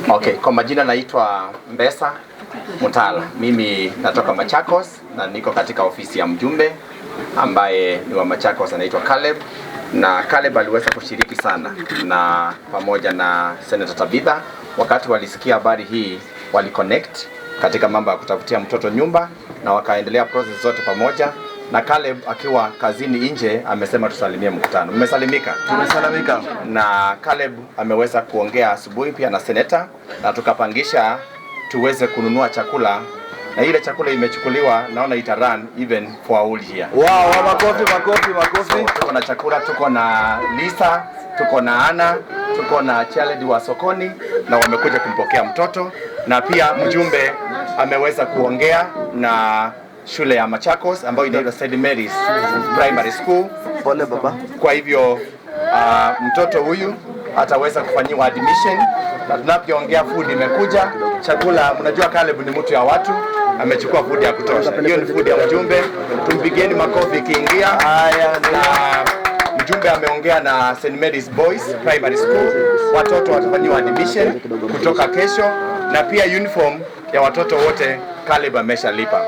Okay, kwa majina naitwa Mbesa Mutala. Mimi natoka Machakos na niko katika ofisi ya mjumbe ambaye ni wa Machakos, anaitwa Caleb. Na Caleb aliweza kushiriki sana na pamoja na Senator Tabitha. Wakati walisikia habari hii, waliconnect katika mambo ya kutafutia mtoto nyumba na wakaendelea process zote pamoja. Na Caleb akiwa kazini nje amesema tusalimie mkutano. Mmesalimika? Tumesalimika. Na Caleb ameweza kuongea asubuhi pia na Senator na tukapangisha tuweze kununua chakula, na ile chakula imechukuliwa, naona ita run even for all here. Wow, makofi. So, tuko na chakula, tuko na Lisa, tuko na Ana, tuko na Charity wa sokoni na wamekuja kumpokea mtoto, na pia mjumbe ameweza kuongea na shule ya Machakos ambayo inaitwa St. Mary's Primary School. Pole baba. Kwa hivyo mtoto huyu ataweza kufanyiwa admission, na tunapoongea food imekuja, chakula. Mnajua Caleb ni mtu ya watu, amechukua food ya kutosha. Hiyo ni food ya mjumbe, tumpigeni makofi ikiingia. Haya, na mjumbe ameongea na St. Mary's Boys Primary School, watoto watafanyiwa admission kutoka kesho, na pia uniform ya watoto wote Caleb ameshalipa.